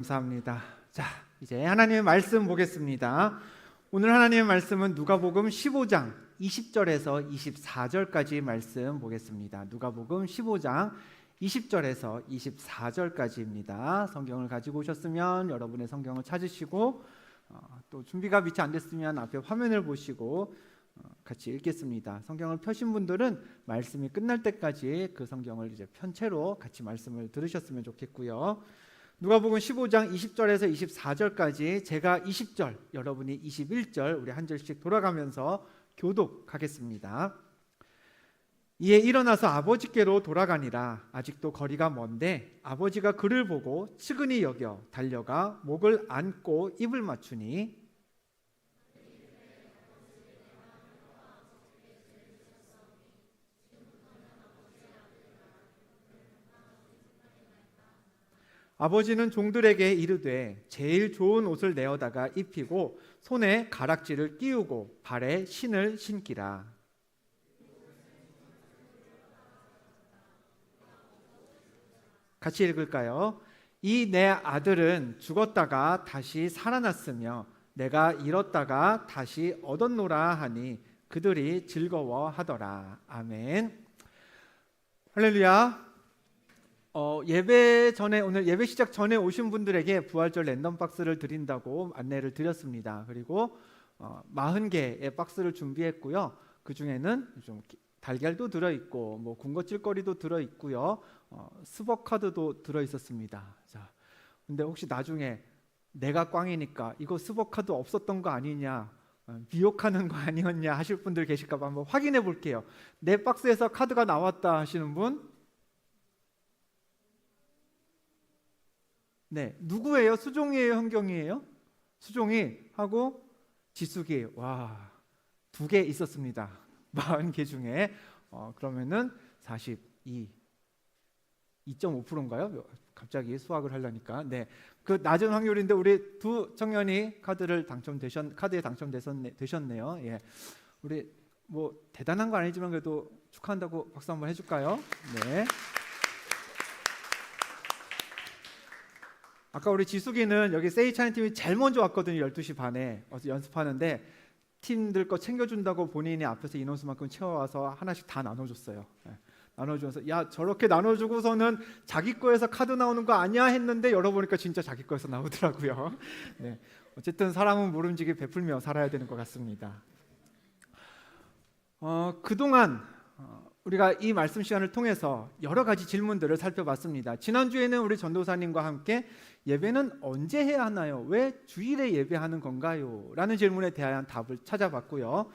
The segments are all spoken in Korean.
감사합니다. 자, 이제 하나님의 말씀 보겠습니다. 오늘 하나님의 말씀은 누가복음 15장 20절에서 24절까지 말씀 보겠습니다. 누가복음 15장 20절에서 24절까지입니다. 성경을 가지고 오셨으면 여러분의 성경을 찾으시고 또 준비가 미처 안 됐으면 앞에 화면을 보시고 같이 읽겠습니다. 성경을 펴신 분들은 말씀이 끝날 때까지 그 성경을 이제 편채로 같이 말씀을 들으셨으면 좋겠고요. 누가복음 15장 20절에서 24절까지 제가 20절, 여러분이 21절 우리 한 절씩 돌아가면서 교독하겠습니다. 이에 일어나서 아버지께로 돌아가니라. 아직도 거리가 먼데 아버지가 그를 보고 측은히 여겨 달려가 목을 안고 입을 맞추니 아버지는 종들에게 이르되 제일 좋은 옷을 내어다가 입히고 손에 가락지를 끼우고 발에 신을 신기라. 같이 읽을까요? 이 내 아들은 죽었다가 다시 살아났으며 내가 잃었다가 다시 얻었노라 하니 그들이 즐거워하더라. 아멘. 할렐루야. 예배 전에, 오늘 예배 시작 전에 오신 분들에게 부활절 랜덤 박스를 드린다고 안내를 드렸습니다. 그리고 40개의 박스를 준비했고요. 그 중에는 좀 달걀도 들어있고 뭐 군것질거리도 들어있고요. 스벅 카드도 들어있었습니다. 자, 근데 혹시 나중에 내가 꽝이니까 이거 스벅 카드 없었던 거 아니냐, 미혹하는 거 아니었냐 하실 분들 계실까 봐 한번 확인해 볼게요. 내 박스에서 카드가 나왔다 하시는 분? 네, 누구예요? 수종이에요? 현경이에요? 수종이 하고 지숙이. 와, 2개 있었습니다. 40개 중에 그러면은 2.5%인가요? 갑자기 수학을 하려니까. 네, 그 낮은 확률인데 우리 두 청년이 카드에 당첨되셨네요. 예, 우리 뭐 대단한 건 아니지만 그래도 축하한다고 박수 한번 해줄까요? 네. 아까 우리 지숙이는 여기 세이찬 팀이 제일 먼저 왔거든요. 12시 반에 와서 연습하는데 팀들 거 챙겨준다고 본인이 앞에서 인원수만큼 채워와서 하나씩 다 나눠줬어요. 네. 나눠주면서 야, 저렇게 나눠주고서는 자기 거에서 카드 나오는 거 아니야 했는데 열어보니까 진짜 자기 거에서 나오더라고요. 네. 어쨌든 사람은 모름지기 베풀며 살아야 되는 것 같습니다. 그동안 우리가 이 말씀 시간을 통해서 여러 가지 질문들을 살펴봤습니다. 지난주에는 우리 전도사님과 함께 예배는 언제 해야 하나요? 왜 주일에 예배하는 건가요? 라는 질문에 대한 답을 찾아봤고요.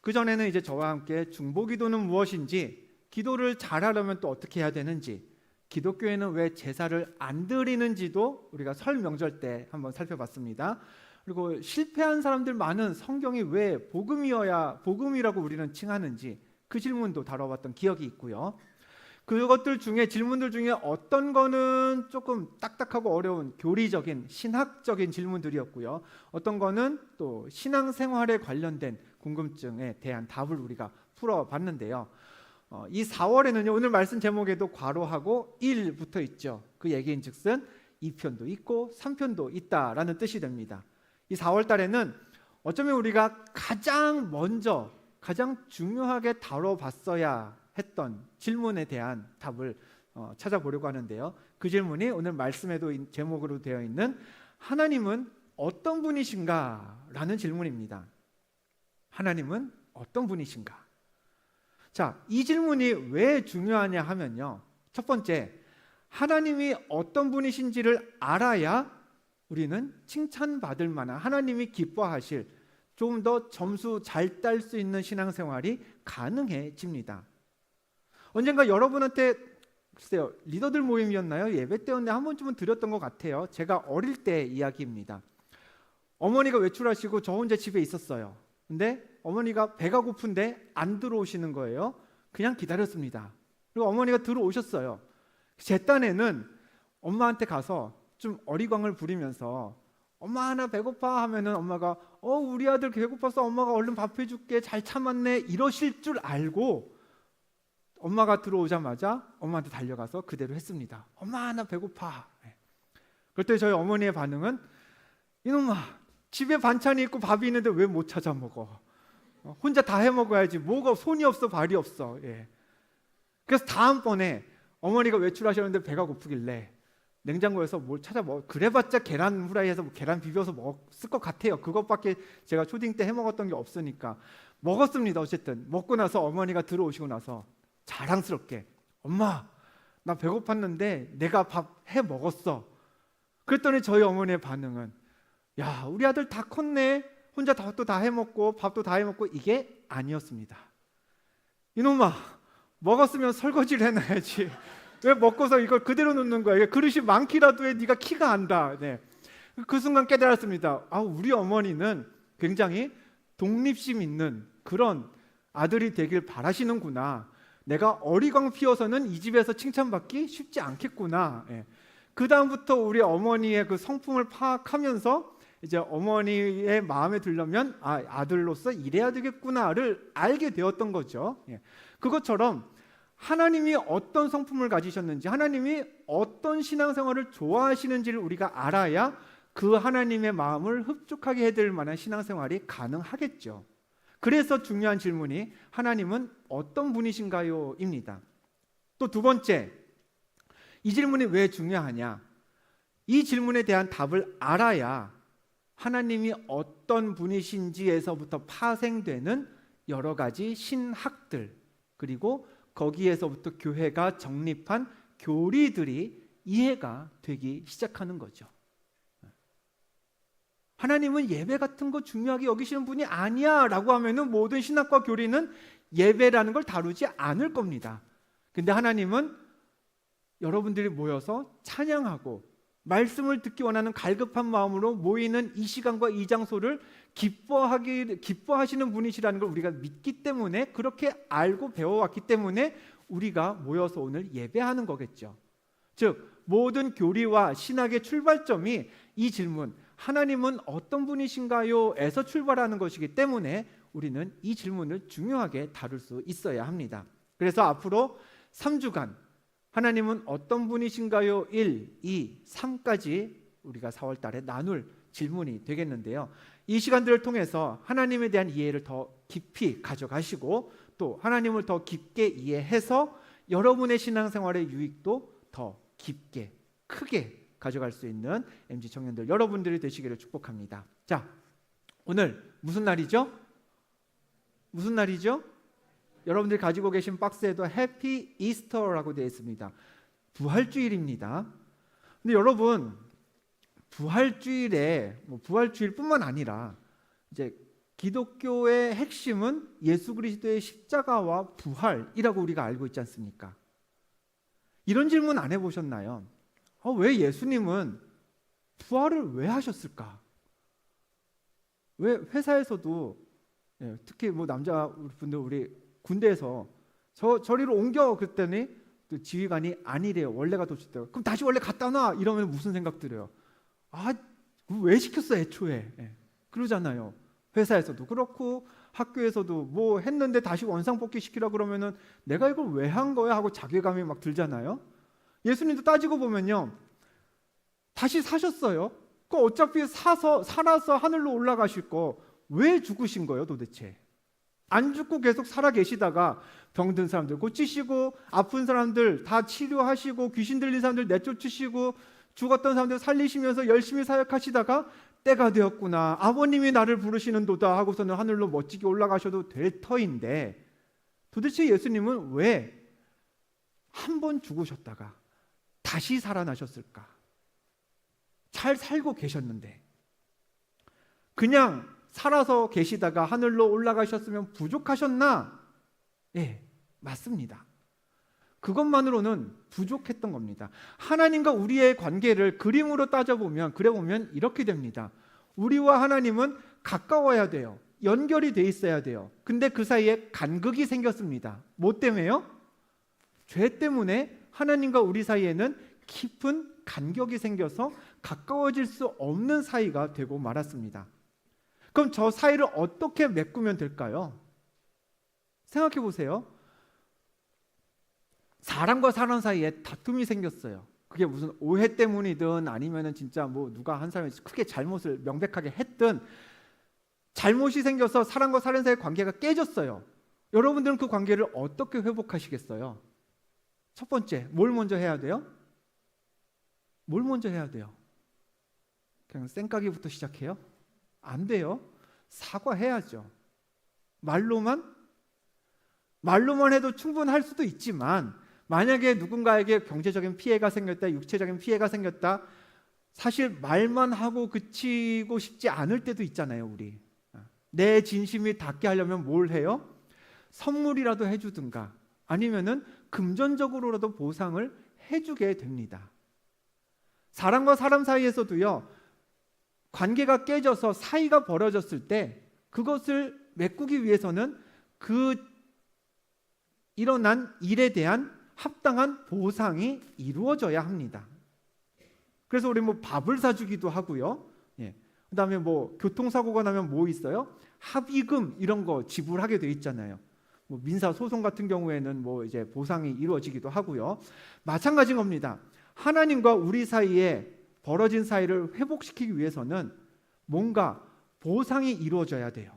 그전에는 이제 저와 함께 중보기도는 무엇인지, 기도를 잘하려면 또 어떻게 해야 되는지, 기독교에는 왜 제사를 안 드리는지도 우리가 설 명절 때 한번 살펴봤습니다. 그리고 실패한 사람들 많은 성경이 왜 복음이라고 우리는 칭하는지 그 질문도 다뤄봤던 기억이 있고요. 그것들 중에 질문들 중에 어떤 거는 조금 딱딱하고 어려운 교리적인 신학적인 질문들이었고요. 어떤 거는 또 신앙생활에 관련된 궁금증에 대한 답을 우리가 풀어봤는데요. 이 4월에는요, 오늘 말씀 제목에도 괄호하고 1 붙어 있죠. 그 얘기인즉슨 2편도 있고 3편도 있다라는 뜻이 됩니다. 이 4월 달에는 어쩌면 우리가 가장 중요하게 다뤄봤어야 했던 질문에 대한 답을 찾아보려고 하는데요. 그 질문이 오늘 말씀에도 제목으로 되어 있는 하나님은 어떤 분이신가? 라는 질문입니다. 하나님은 어떤 분이신가? 자, 이 질문이 왜 중요하냐 하면요, 첫 번째, 하나님이 어떤 분이신지를 알아야 우리는 칭찬받을 만한, 하나님이 기뻐하실, 좀 더 점수 잘 딸 수 있는 신앙생활이 가능해집니다. 언젠가 여러분한테, 글쎄요, 리더들 모임이었나요? 예배 때였는데 한 번쯤은 드렸던 것 같아요. 제가 어릴 때 이야기입니다. 어머니가 외출하시고 저 혼자 집에 있었어요. 근데 어머니가 배가 고픈데 안 들어오시는 거예요. 그냥 기다렸습니다. 그리고 어머니가 들어오셨어요. 제 딴에는 엄마한테 가서 좀 어리광을 부리면서 엄마 나 배고파 하면은 엄마가 우리 아들 배고파서 엄마가 얼른 밥 해줄게, 잘 참았네, 이러실 줄 알고 엄마가 들어오자마자 엄마한테 달려가서 그대로 했습니다. 엄마 나 배고파. 그때 저희 어머니의 반응은 이놈아, 집에 반찬이 있고 밥이 있는데 왜 못 찾아 먹어? 혼자 다 해 먹어야지. 뭐가 손이 없어 발이 없어. 예. 그래서 다음번에 어머니가 외출하셨는데 배가 고프길래 냉장고에서 뭘 찾아 먹. 그래봤자 계란 후라이해서 계란 비벼서 먹었을 것 같아요. 그것밖에 제가 초딩 때 해 먹었던 게 없으니까 먹었습니다. 어쨌든 먹고 나서 어머니가 들어오시고 나서 자랑스럽게 엄마, 나 배고팠는데 내가 밥 해 먹었어. 그랬더니 저희 어머니의 반응은 야, 우리 아들 다 컸네. 혼자 밥도 다 해먹고 밥도 다 해먹고. 이게 아니었습니다. 이놈아, 먹었으면 설거지를 해놔야지. 왜 먹고서 이걸 그대로 놓는 거야? 그릇이 많기라도 해. 네가 키가 안다. 네. 그 순간 깨달았습니다. 우리 어머니는 굉장히 독립심 있는 그런 아들이 되길 바라시는구나. 내가 어리광 피워서는 이 집에서 칭찬받기 쉽지 않겠구나. 예. 그 다음부터 우리 어머니의 그 성품을 파악하면서 이제 어머니의 마음에 들려면 아들로서 이래야 되겠구나를 알게 되었던 거죠. 예. 그것처럼 하나님이 어떤 성품을 가지셨는지, 하나님이 어떤 신앙생활을 좋아하시는지를 우리가 알아야 그 하나님의 마음을 흡족하게 해드릴 만한 신앙생활이 가능하겠죠. 그래서 중요한 질문이 하나님은 어떤 분이신가요? 입니다. 또 두 번째, 이 질문이 왜 중요하냐? 이 질문에 대한 답을 알아야 하나님이 어떤 분이신지에서부터 파생되는 여러 가지 신학들, 그리고 거기에서부터 교회가 정립한 교리들이 이해가 되기 시작하는 거죠. 하나님은 예배 같은 거 중요하게 여기시는 분이 아니야 라고 하면은 모든 신학과 교리는 예배라는 걸 다루지 않을 겁니다. 근데 하나님은 여러분들이 모여서 찬양하고 말씀을 듣기 원하는 갈급한 마음으로 모이는 이 시간과 이 장소를 기뻐하시는 분이시라는 걸 우리가 믿기 때문에, 그렇게 알고 배워왔기 때문에 우리가 모여서 오늘 예배하는 거겠죠. 즉 모든 교리와 신학의 출발점이 이 질문, 하나님은 어떤 분이신가요? 에서 출발하는 것이기 때문에 우리는 이 질문을 중요하게 다룰 수 있어야 합니다. 그래서 앞으로 3주간 하나님은 어떤 분이신가요? 1, 2, 3까지 우리가 4월 달에 나눌 질문이 되겠는데요. 이 시간들을 통해서 하나님에 대한 이해를 더 깊이 가져가시고 또 하나님을 더 깊게 이해해서 여러분의 신앙생활의 유익도 더 깊게, 크게 가져갈 수 있는 MG 청년들 여러분들이 되시기를 축복합니다. 자, 오늘 무슨 날이죠? 무슨 날이죠? 여러분들이 가지고 계신 박스에도 해피 이스터라고 되어 있습니다. 부활주일입니다. 근데 여러분, 부활주일에 부활주일뿐만 아니라 이제 기독교의 핵심은 예수 그리스도의 십자가와 부활이라고 우리가 알고 있지 않습니까? 이런 질문 안 해보셨나요? 왜 예수님은 부활을 왜 하셨을까? 왜 회사에서도 특히 남자분들 우리 군대에서 저리로 옮겨 그랬더니 또 지휘관이 아니래요. 원래가 더 좋대요. 그럼 다시 원래 갖다 놔 이러면 무슨 생각 들어요? 왜 시켰어 애초에? 그러잖아요. 회사에서도 그렇고 학교에서도 뭐 했는데 다시 원상복귀 시키라 그러면은 내가 이걸 왜 한 거야 하고 자괴감이 막 들잖아요. 예수님도 따지고 보면요, 다시 사셨어요. 그 어차피 살아서 하늘로 올라가실 거 왜 죽으신 거예요 도대체? 안 죽고 계속 살아 계시다가 병든 사람들 고치시고 아픈 사람들 다 치료하시고 귀신 들린 사람들 내쫓으시고 죽었던 사람들 살리시면서 열심히 사역하시다가 때가 되었구나, 아버님이 나를 부르시는도다 하고서는 하늘로 멋지게 올라가셔도 될 터인데, 도대체 예수님은 왜 한 번 죽으셨다가 다시 살아나셨을까? 잘 살고 계셨는데 그냥 살아서 계시다가 하늘로 올라가셨으면 부족하셨나? 맞습니다. 그것만으로는 부족했던 겁니다. 하나님과 우리의 관계를 그림으로 따져보면, 그려보면 이렇게 됩니다. 우리와 하나님은 가까워야 돼요. 연결이 돼 있어야 돼요. 근데 그 사이에 간극이 생겼습니다. 뭐 때문에요? 죄 때문에 하나님과 우리 사이에는 깊은 간격이 생겨서 가까워질 수 없는 사이가 되고 말았습니다. 그럼 저 사이를 어떻게 메꾸면 될까요? 생각해 보세요. 사람과 사람 사이에 다툼이 생겼어요. 그게 무슨 오해 때문이든 아니면은 진짜 뭐 누가 한 사람이 크게 잘못을 명백하게 했든 잘못이 생겨서 사람과 사람 사이의 관계가 깨졌어요. 여러분들은 그 관계를 어떻게 회복하시겠어요? 첫 번째, 뭘 먼저 해야 돼요? 뭘 먼저 해야 돼요? 그냥 쌩까기부터 시작해요? 안 돼요. 사과해야죠. 말로만 해도 충분할 수도 있지만 만약에 누군가에게 경제적인 피해가 생겼다, 육체적인 피해가 생겼다, 사실 말만 하고 그치고 싶지 않을 때도 있잖아요. 우리 내 진심이 닿게 하려면 뭘 해요? 선물이라도 해주든가 아니면은 금전적으로라도 보상을 해주게 됩니다. 사람과 사람 사이에서도요, 관계가 깨져서 사이가 벌어졌을 때 그것을 메꾸기 위해서는 그 일어난 일에 대한 합당한 보상이 이루어져야 합니다. 그래서 우리 뭐 밥을 사주기도 하고요. 그다음에 뭐 교통사고가 나면 뭐 있어요? 합의금 이런 거 지불하게 돼 있잖아요. 뭐 민사 소송 같은 경우에는 뭐 이제 보상이 이루어지기도 하고요. 마찬가지인 겁니다. 하나님과 우리 사이에 벌어진 사이를 회복시키기 위해서는 뭔가 보상이 이루어져야 돼요.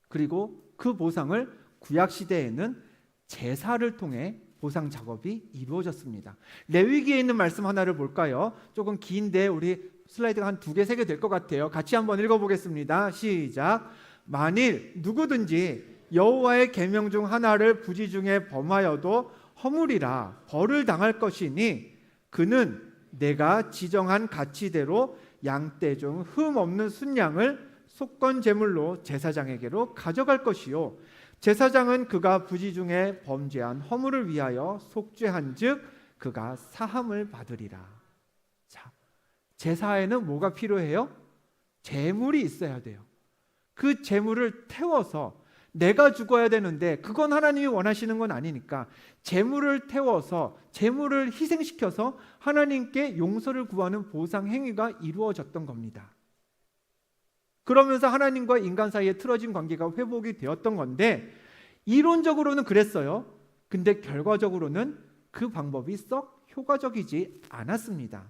그리고 그 보상을 구약 시대에는 제사를 통해 보상 작업이 이루어졌습니다. 레위기에 있는 말씀 하나를 볼까요? 조금 긴데 우리 슬라이드가 한 2개, 3개 될 것 같아요. 같이 한번 읽어보겠습니다. 시작. 만일 누구든지 여호와의 계명 중 하나를 부지 중에 범하여도 허물이라 벌을 당할 것이니 그는 내가 지정한 가치대로 양떼 중 흠 없는 순양을 속건 제물로 제사장에게로 가져갈 것이요 제사장은 그가 부지 중에 범죄한 허물을 위하여 속죄한즉 그가 사함을 받으리라. 자, 제사에는 뭐가 필요해요? 제물이 있어야 돼요. 그 제물을 태워서 내가 죽어야 되는데 그건 하나님이 원하시는 건 아니니까 제물을 태워서 제물을 희생시켜서 하나님께 용서를 구하는 보상 행위가 이루어졌던 겁니다. 그러면서 하나님과 인간 사이에 틀어진 관계가 회복이 되었던 건데 이론적으로는 그랬어요. 근데 결과적으로는 그 방법이 썩 효과적이지 않았습니다.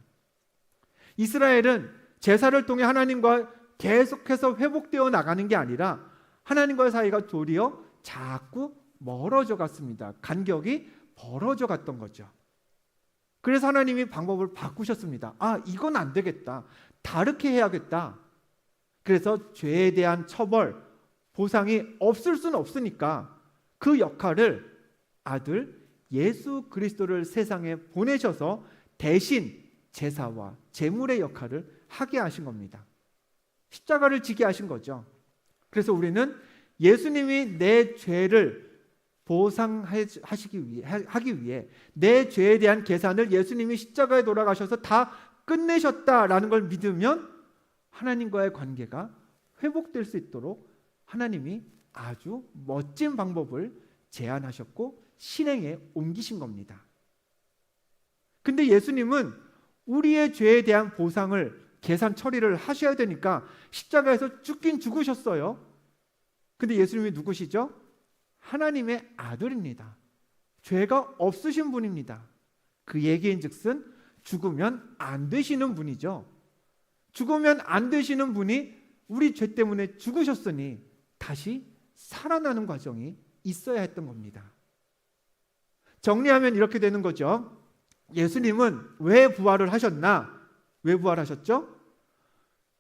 이스라엘은 제사를 통해 하나님과 계속해서 회복되어 나가는 게 아니라 하나님과의 사이가 도리어 자꾸 멀어져 갔습니다. 간격이 벌어져 갔던 거죠. 그래서 하나님이 방법을 바꾸셨습니다. 아, 이건 안 되겠다. 다르게 해야겠다. 그래서 죄에 대한 처벌, 보상이 없을 수는 없으니까 그 역할을 아들 예수 그리스도를 세상에 보내셔서 대신 제사와 제물의 역할을 하게 하신 겁니다. 십자가를 지게 하신 거죠. 그래서 우리는 예수님이 내 죄를 보상하기 위해 내 죄에 대한 계산을 예수님이 십자가에 돌아가셔서 다 끝내셨다라는 걸 믿으면 하나님과의 관계가 회복될 수 있도록 하나님이 아주 멋진 방법을 제안하셨고 실행에 옮기신 겁니다. 근데 예수님은 우리의 죄에 대한 보상을 계산 처리를 하셔야 되니까 십자가에서 죽긴 죽으셨어요. 근데 예수님이 누구시죠? 하나님의 아들입니다. 죄가 없으신 분입니다. 그 얘기인즉슨 죽으면 안 되시는 분이죠. 죽으면 안 되시는 분이 우리 죄 때문에 죽으셨으니 다시 살아나는 과정이 있어야 했던 겁니다. 정리하면 이렇게 되는 거죠. 예수님은 왜 부활을 하셨나? 왜 부활하셨죠?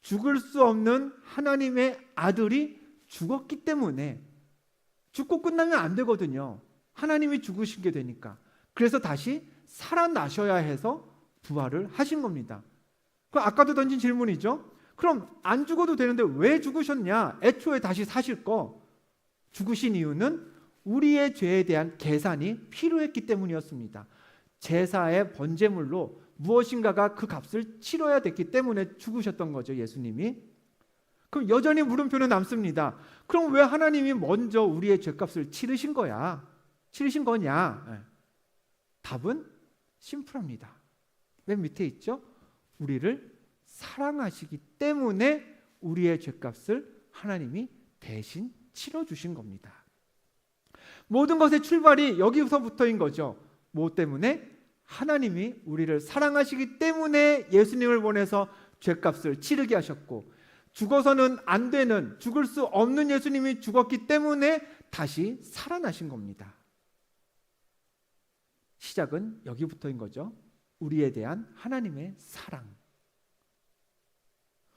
죽을 수 없는 하나님의 아들이 죽었기 때문에 죽고 끝나면 안 되거든요. 하나님이 죽으시게 되니까. 그래서 다시 살아나셔야 해서 부활을 하신 겁니다. 아까도 던진 질문이죠. 그럼 안 죽어도 되는데 왜 죽으셨냐? 애초에 다시 사실 거. 죽으신 이유는 우리의 죄에 대한 계산이 필요했기 때문이었습니다. 제사의 번제물로 무엇인가가 그 값을 치러야 됐기 때문에 죽으셨던 거죠, 예수님이. 그럼 여전히 물음표는 남습니다. 그럼 왜 하나님이 먼저 우리의 죄값을 치르신 거야? 치르신 거냐? 답은 심플합니다. 맨 밑에 있죠? 우리를 사랑하시기 때문에 우리의 죄값을 하나님이 대신 치러주신 겁니다. 모든 것의 출발이 여기서부터인 거죠. 뭐 때문에? 하나님이 우리를 사랑하시기 때문에 예수님을 보내서 죄값을 치르게 하셨고, 죽어서는 안 되는, 죽을 수 없는 예수님이 죽었기 때문에 다시 살아나신 겁니다. 시작은 여기부터인 거죠. 우리에 대한 하나님의 사랑.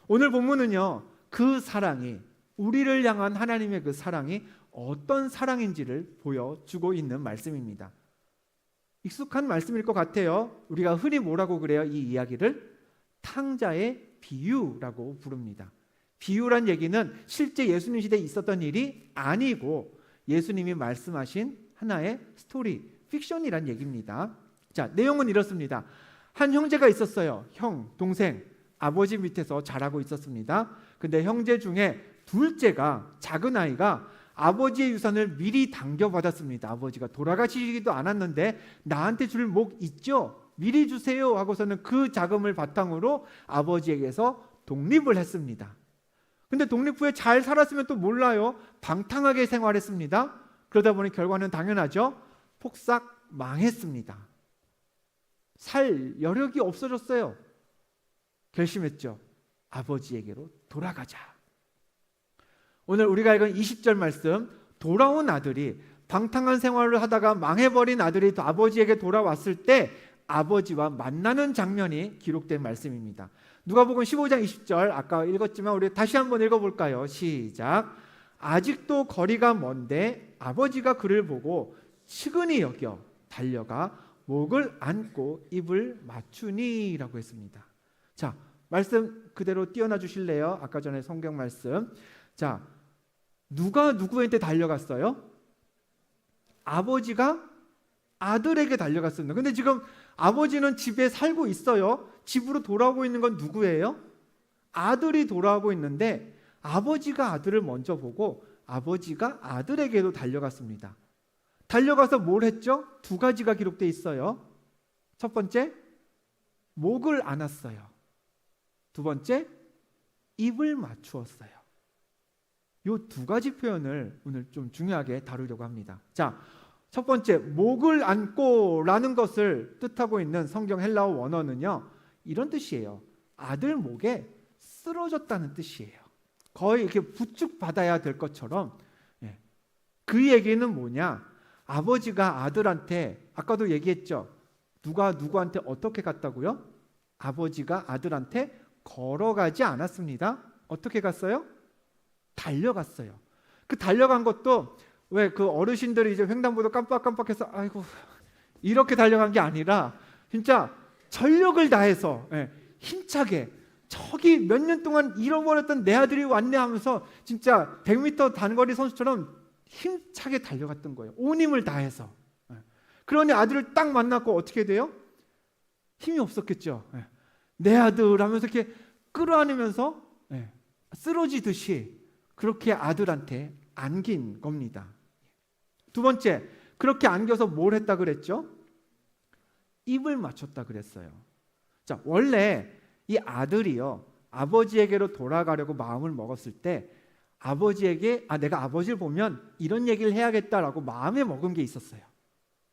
오늘 본문은요, 그 사랑이, 우리를 향한 하나님의 그 사랑이 어떤 사랑인지를 보여주고 있는 말씀입니다. 익숙한 말씀일 것 같아요. 우리가 흔히 뭐라고 그래요? 이 이야기를 탕자의 비유라고 부릅니다. 비유란 얘기는 실제 예수님 시대에 있었던 일이 아니고 예수님이 말씀하신 하나의 스토리, 픽션이란 얘기입니다. 자, 내용은 이렇습니다. 한 형제가 있었어요. 형, 동생, 아버지 밑에서 자라고 있었습니다. 근데 형제 중에 둘째가, 작은 아이가 아버지의 유산을 미리 당겨받았습니다. 아버지가 돌아가시기도 않았는데 나한테 줄 목 있죠? 미리 주세요 하고서는 그 자금을 바탕으로 아버지에게서 독립을 했습니다. 근데 독립 후에 잘 살았으면 또 몰라요. 방탕하게 생활했습니다. 그러다 보니 결과는 당연하죠. 폭삭 망했습니다. 살 여력이 없어졌어요. 결심했죠. 아버지에게로 돌아가자. 오늘 우리가 읽은 20절 말씀, 돌아온 아들이, 방탕한 생활을 하다가 망해버린 아들이 아버지에게 돌아왔을 때 아버지와 만나는 장면이 기록된 말씀입니다. 누가복음 15장 20절, 아까 읽었지만 우리 다시 한번 읽어볼까요? 시작. 아직도 거리가 먼데 아버지가 그를 보고 측은히 여겨 달려가 목을 안고 입을 맞추니 라고 했습니다. 자, 말씀 그대로 띄워놔 주실래요? 아까 전에 성경 말씀. 자, 누가 누구한테 달려갔어요? 아버지가 아들에게 달려갔습니다. 근데 지금 아버지는 집에 살고 있어요. 집으로 돌아오고 있는 건 누구예요? 아들이 돌아오고 있는데 아버지가 아들을 먼저 보고 아버지가 아들에게도 달려갔습니다. 달려가서 뭘 했죠? 두 가지가 기록되어 있어요. 첫 번째, 목을 안았어요. 두 번째, 입을 맞추었어요. 이 두 가지 표현을 오늘 좀 중요하게 다루려고 합니다. 자, 첫 번째, 목을 안고 라는 것을 뜻하고 있는 성경 헬라어 원어는요, 이런 뜻이에요. 아들 목에 쓰러졌다는 뜻이에요. 거의 이렇게 부축받아야 될 것처럼. 그 얘기는 뭐냐? 아버지가 아들한테, 아까도 얘기했죠. 누가 누구한테 어떻게 갔다고요? 아버지가 아들한테 걸어가지 않았습니다. 어떻게 갔어요? 달려갔어요. 그 달려간 것도 왜 그 어르신들이 이제 횡단보도 깜빡깜빡해서 아이고 이렇게 달려간 게 아니라 진짜 전력을 다해서, 힘차게, 저기 몇 년 동안 잃어버렸던 내 아들이 왔네 하면서 진짜 100m 단거리 선수처럼 힘차게 달려갔던 거예요. 온 힘을 다해서. 그러니 아들을 딱 만났고 어떻게 돼요? 힘이 없었겠죠. 내 아들 하면서 이렇게 끌어안으면서 쓰러지듯이 그렇게 아들한테 안긴 겁니다. 두 번째, 그렇게 안겨서 뭘 했다 그랬죠? 입을 맞췄다 그랬어요. 자, 원래 이 아들이요, 아버지에게로 돌아가려고 마음을 먹었을 때 아버지에게 내가 아버지를 보면 이런 얘기를 해야겠다라고 마음에 먹은 게 있었어요.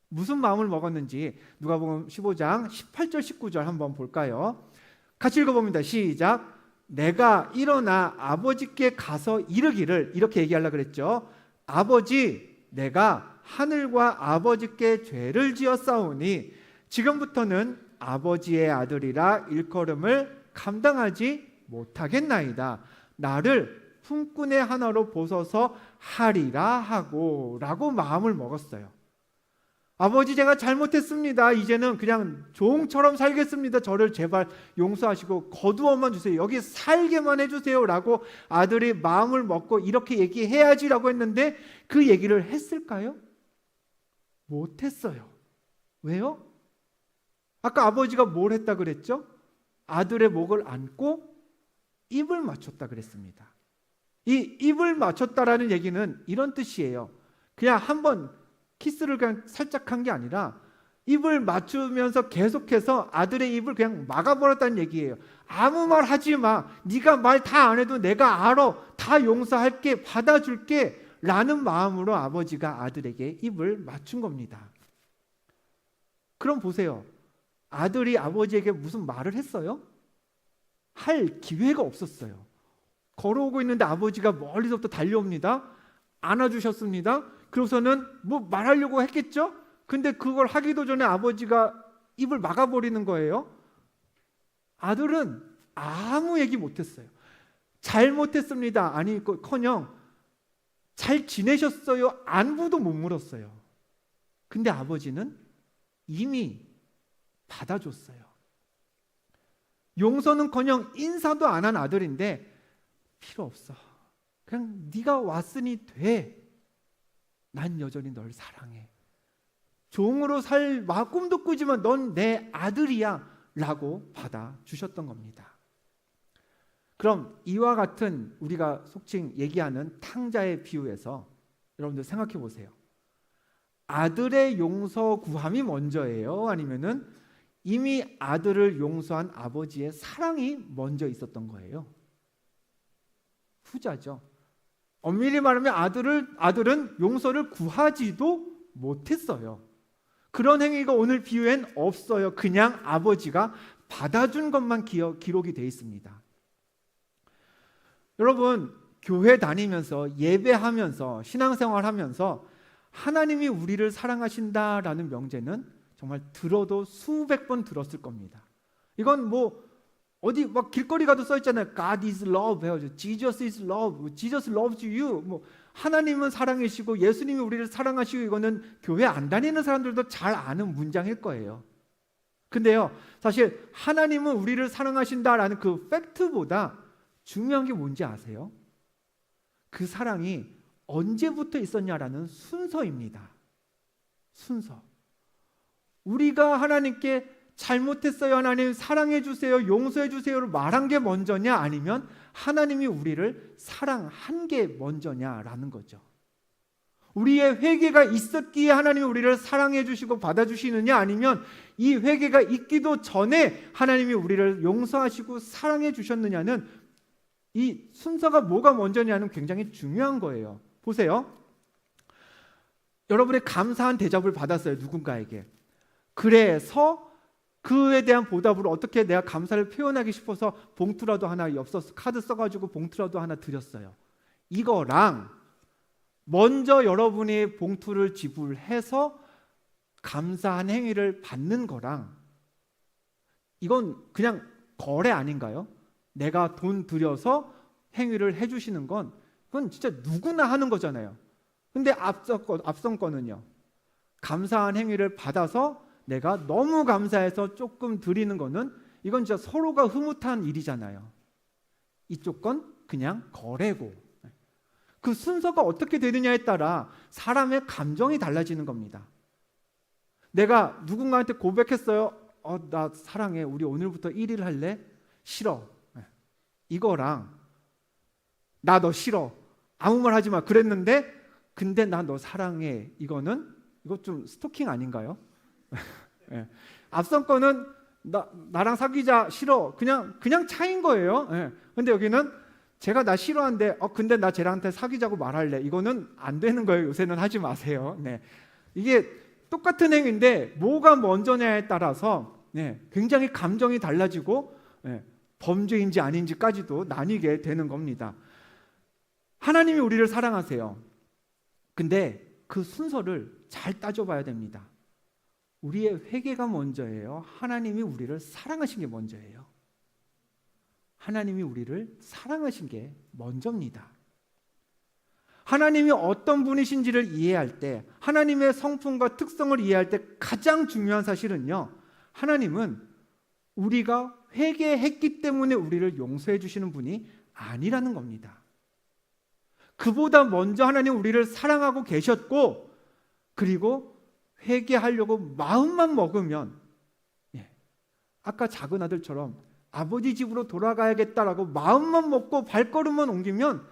무슨 마음을 먹었는지 누가복음 15장 18절 19절 한번 볼까요? 같이 읽어봅니다. 시작. 내가 일어나 아버지께 가서 이르기를, 이렇게 얘기하려고 그랬죠. 아버지, 내가 하늘과 아버지께 죄를 지었사오니 지금부터는 아버지의 아들이라 일컬음을 감당하지 못하겠나이다. 나를 품꾼의 하나로 보소서 하리라 하고 라고 마음을 먹었어요. 아버지, 제가 잘못했습니다. 이제는 그냥 종처럼 살겠습니다. 저를 제발 용서하시고 거두어만 주세요. 여기 살게만 해주세요 라고 아들이 마음을 먹고 이렇게 얘기해야지 라고 했는데 그 얘기를 했을까요? 못했어요. 왜요? 아까 아버지가 뭘 했다 그랬죠? 아들의 목을 안고 입을 맞췄다 그랬습니다. 이 입을 맞췄다라는 얘기는 이런 뜻이에요. 그냥 한번 키스를 그냥 살짝 한 게 아니라 입을 맞추면서 계속해서 아들의 입을 그냥 막아버렸다는 얘기예요. 아무 말 하지 마. 네가 말 다 안 해도 내가 알아. 다 용서할게. 받아줄게. 라는 마음으로 아버지가 아들에게 입을 맞춘 겁니다. 그럼 보세요. 아들이 아버지에게 무슨 말을 했어요? 할 기회가 없었어요. 걸어오고 있는데 아버지가 멀리서부터 달려옵니다. 안아주셨습니다. 그러고서는 뭐 말하려고 했겠죠? 근데 그걸 하기도 전에 아버지가 입을 막아버리는 거예요. 아들은 아무 얘기 못했어요. 잘못했습니다. 아니 커녕 잘 지내셨어요? 안부도 못 물었어요. 근데 아버지는 이미 받아줬어요. 용서는커녕 인사도 안 한 아들인데 필요 없어. 그냥 네가 왔으니 돼. 난 여전히 널 사랑해. 종으로 살 꿈도 꾸지만 넌 내 아들이야 라고 받아주셨던 겁니다. 그럼 이와 같은 우리가 속칭 얘기하는 탕자의 비유에서 여러분들 생각해 보세요. 아들의 용서 구함이 먼저예요? 아니면은 이미 아들을 용서한 아버지의 사랑이 먼저 있었던 거예요? 후자죠. 엄밀히 말하면 아들은 용서를 구하지도 못했어요. 그런 행위가 오늘 비유엔 없어요. 그냥 아버지가 받아준 것만 기록이 되어 있습니다. 여러분, 교회 다니면서 예배하면서 신앙생활하면서 하나님이 우리를 사랑하신다라는 명제는 정말 들어도 수백 번 들었을 겁니다. 이건 뭐 어디 막 길거리 가도 써 있잖아요. God is love 해요. Jesus is love. Jesus loves you. 뭐 하나님은 사랑이시고 예수님이 우리를 사랑하시고, 이거는 교회 안 다니는 사람들도 잘 아는 문장일 거예요. 근데요, 사실 하나님은 우리를 사랑하신다라는 그 팩트보다 중요한 게 뭔지 아세요? 그 사랑이 언제부터 있었냐라는 순서입니다. 순서. 우리가 하나님께 잘못했어요, 하나님 사랑해 주세요, 용서해 주세요를 말한 게 먼저냐, 아니면 하나님이 우리를 사랑한 게 먼저냐라는 거죠. 우리의 회개가 있었기에 하나님이 우리를 사랑해 주시고 받아주시느냐, 아니면 이 회개가 있기도 전에 하나님이 우리를 용서하시고 사랑해 주셨느냐는, 이 순서가 뭐가 먼저냐는 굉장히 중요한 거예요. 보세요. 여러분의 감사한 대접을 받았어요, 누군가에게. 그래서 그에 대한 보답으로 어떻게 내가 감사를 표현하기 싶어서 봉투라도 하나, 엽서 카드 써가지고 봉투라도 하나 드렸어요. 이거랑 먼저 여러분이 봉투를 지불해서 감사한 행위를 받는 거랑, 이건 그냥 거래 아닌가요? 내가 돈 들여서 행위를 해주시는 건, 그건 진짜 누구나 하는 거잖아요. 근데 앞선 거는요, 감사한 행위를 받아서 내가 너무 감사해서 조금 드리는 거는, 이건 진짜 서로가 흐뭇한 일이잖아요. 이쪽 건 그냥 거래고. 그 순서가 어떻게 되느냐에 따라 사람의 감정이 달라지는 겁니다. 내가 누군가한테 고백했어요. 나 사랑해. 우리 오늘부터 1일 할래? 싫어. 이거랑 나 너 싫어. 아무 말 하지 마. 그랬는데 근데 나 너 사랑해. 이거 좀 스토킹 아닌가요? 예. 앞선 거는 나랑 사귀자, 싫어. 그냥 차인 거예요. 예. 근데 여기는 제가 나 싫어한데 근데 나 쟤랑한테 사귀자고 말할래. 이거는 안 되는 거예요. 요새는 하지 마세요. 네. 이게 똑같은 행위인데 뭐가 먼저냐에 따라서 굉장히 감정이 달라지고 범죄인지 아닌지까지도 나뉘게 되는 겁니다. 하나님이 우리를 사랑하세요. 근데 그 순서를 잘 따져봐야 됩니다. 우리의 회개가 먼저예요? 하나님이 우리를 사랑하신 게 먼저예요? 하나님이 우리를 사랑하신 게 먼저입니다. 하나님이 어떤 분이신지를 이해할 때, 하나님의 성품과 특성을 이해할 때 가장 중요한 사실은요, 하나님은 우리가 회개했기 때문에 우리를 용서해 주시는 분이 아니라는 겁니다. 그보다 먼저 하나님 우리를 사랑하고 계셨고, 그리고 회개하려고 마음만 먹으면, 아까 작은 아들처럼 아버지 집으로 돌아가야겠다라고 마음만 먹고 발걸음만 옮기면,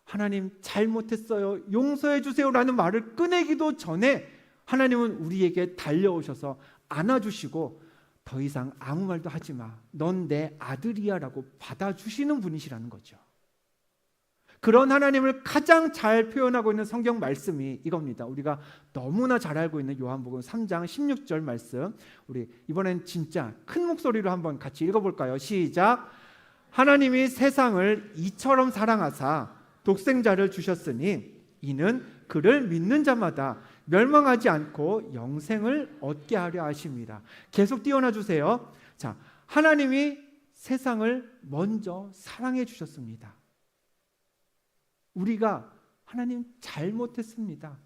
하나님 잘못했어요, 용서해 주세요라는 말을 꺼내기도 전에 하나님은 우리에게 달려오셔서 안아주시고, 더 이상 아무 말도 하지 마, 넌 내 아들이야 라고 받아주시는 분이시라는 거죠. 그런 하나님을 가장 잘 표현하고 있는 성경 말씀이 이겁니다. 우리가 너무나 잘 알고 있는 요한복음 3장 16절 말씀, 우리 이번엔 진짜 큰 목소리로 한번 같이 읽어볼까요? 시작. 하나님이 세상을 이처럼 사랑하사 독생자를 주셨으니 이는 그를 믿는 자마다 멸망하지 않고 영생을 얻게 하려 하심이라. 계속 띄워놔 주세요. 자, 하나님이 세상을 먼저 사랑해 주셨습니다. 우리가 하나님 잘못했습니다.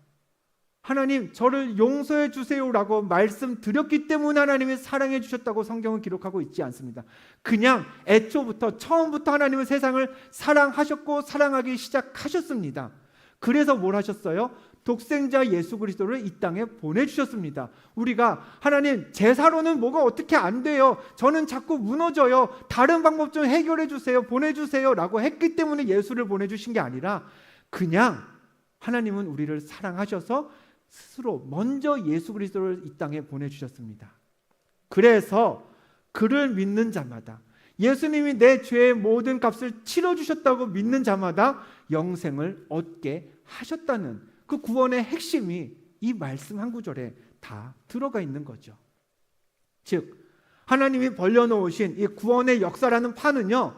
하나님 저를 용서해 주세요라고 말씀드렸기 때문에 하나님이 사랑해 주셨다고 성경은 기록하고 있지 않습니다. 그냥 애초부터 처음부터 하나님은 세상을 사랑하셨고 사랑하기 시작하셨습니다. 그래서 뭘 하셨어요? 독생자 예수 그리스도를 이 땅에 보내주셨습니다. 우리가 하나님 제사로는 뭐가 어떻게 안 돼요, 저는 자꾸 무너져요, 다른 방법 좀 해결해 주세요, 보내주세요 라고 했기 때문에 예수를 보내주신 게 아니라 그냥 하나님은 우리를 사랑하셔서 스스로 먼저 예수 그리스도를 이 땅에 보내주셨습니다. 그래서 그를 믿는 자마다, 예수님이 내 죄의 모든 값을 치러주셨다고 믿는 자마다 영생을 얻게 하셨다는 그 구원의 핵심이 이 말씀 한 구절에 다 들어가 있는 거죠. 즉 하나님이 벌려놓으신 이 구원의 역사라는 판은요,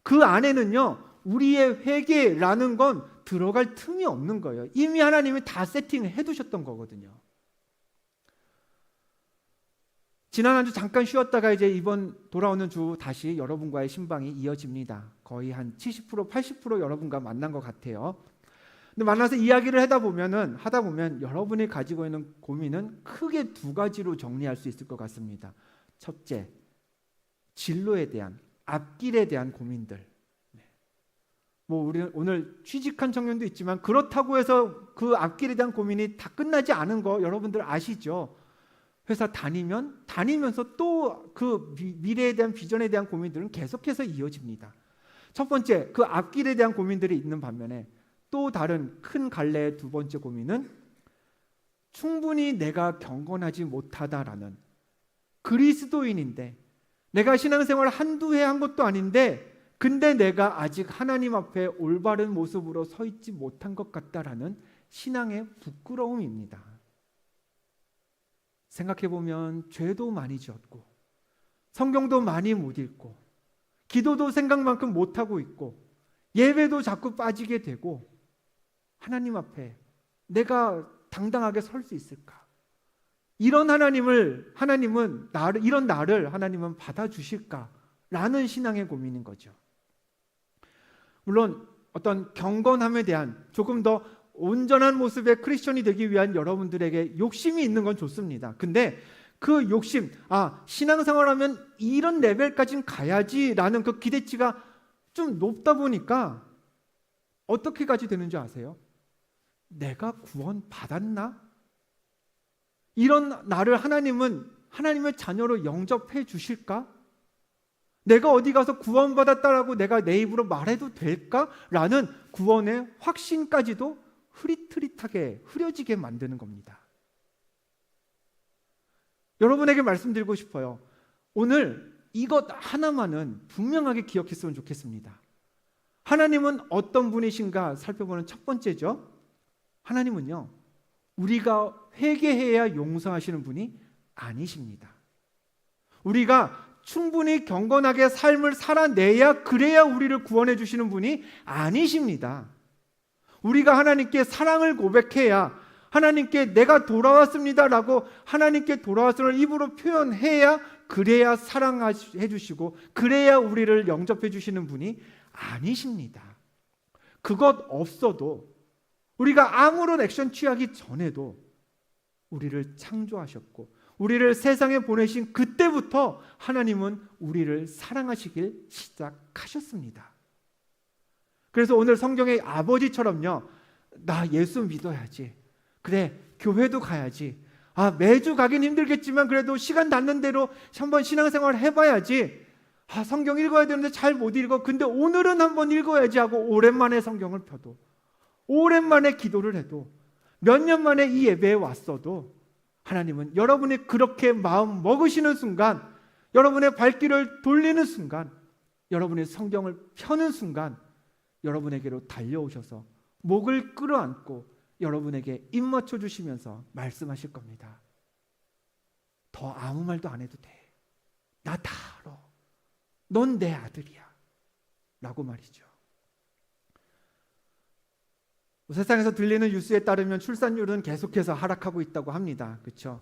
그 안에는요 우리의 회개라는 건 들어갈 틈이 없는 거예요. 이미 하나님이 다 세팅을 해두셨던 거거든요. 지난 한 주 잠깐 쉬었다가 이제 이번 돌아오는 주 다시 여러분과의 신방이 이어집니다. 거의 한 70% 80% 여러분과 만난 것 같아요. 근데 만나서 이야기를 하다 보면 여러분이 가지고 있는 고민은 크게 두 가지로 정리할 수 있을 것 같습니다. 첫째, 진로에 대한, 앞길에 대한 고민들. 우리 오늘 취직한 청년도 있지만 그렇다고 해서 그 앞길에 대한 고민이 다 끝나지 않은 거 여러분들 아시죠? 회사 다니면서 또 그 미래에 대한 비전에 대한 고민들은 계속해서 이어집니다. 첫 번째, 그 앞길에 대한 고민들이 있는 반면에 또 다른 큰 갈래의 두 번째 고민은 충분히 내가 경건하지 못하다라는, 그리스도인인데 내가 신앙생활을 한두 해 한 것도 아닌데 근데 내가 아직 하나님 앞에 올바른 모습으로 서 있지 못한 것 같다라는 신앙의 부끄러움입니다. 생각해보면 죄도 많이 지었고 성경도 많이 못 읽고 기도도 생각만큼 못하고 있고 예배도 자꾸 빠지게 되고 하나님 앞에 내가 당당하게 설 수 있을까? 이런 하나님은 이런 나를 하나님은 받아주실까라는 신앙의 고민인 거죠. 물론 어떤 경건함에 대한 조금 더 온전한 모습의 크리스천이 되기 위한 여러분들에게 욕심이 있는 건 좋습니다. 근데 그 욕심, 신앙생활하면 이런 레벨까지는 가야지라는 그 기대치가 좀 높다 보니까 어떻게까지 되는 줄 아세요? 내가 구원 받았나? 이런 나를 하나님은 하나님의 자녀로 영접해 주실까? 내가 어디 가서 구원받았다라고 내가 내 입으로 말해도 될까? 라는 구원의 확신까지도 흐릿흐릿하게 흐려지게 만드는 겁니다. 여러분에게 말씀드리고 싶어요. 오늘 이것 하나만은 분명하게 기억했으면 좋겠습니다. 하나님은 어떤 분이신가 살펴보는 첫 번째죠. 하나님은요, 우리가 회개해야 용서하시는 분이 아니십니다. 우리가 충분히 경건하게 삶을 살아내야 그래야 우리를 구원해 주시는 분이 아니십니다. 우리가 하나님께 사랑을 고백해야, 하나님께 내가 돌아왔습니다라고 하나님께 돌아왔음을 입으로 표현해야 그래야 사랑해 주시고 그래야 우리를 영접해 주시는 분이 아니십니다. 그것 없어도, 우리가 아무런 액션 취하기 전에도 우리를 창조하셨고 우리를 세상에 보내신 그때부터 하나님은 우리를 사랑하시길 시작하셨습니다. 그래서 오늘 성경의 아버지처럼요, 나 예수 믿어야지, 그래 교회도 가야지, 매주 가긴 힘들겠지만 그래도 시간 닿는 대로 한번 신앙생활 해봐야지, 성경 읽어야 되는데 잘 못 읽어, 근데 오늘은 한번 읽어야지 하고 오랜만에 성경을 펴도, 오랜만에 기도를 해도, 몇 년 만에 이 예배에 왔어도 하나님은 여러분이 그렇게 마음 먹으시는 순간, 여러분의 발길을 돌리는 순간, 여러분의 성경을 펴는 순간 여러분에게로 달려오셔서 목을 끌어안고 여러분에게 입 맞춰 주시면서 말씀하실 겁니다. 더 아무 말도 안 해도 돼. 나 다 알아. 넌 내 아들이야. 라고 말이죠. 세상에서 들리는 뉴스에 따르면 출산율은 계속해서 하락하고 있다고 합니다. 그렇죠?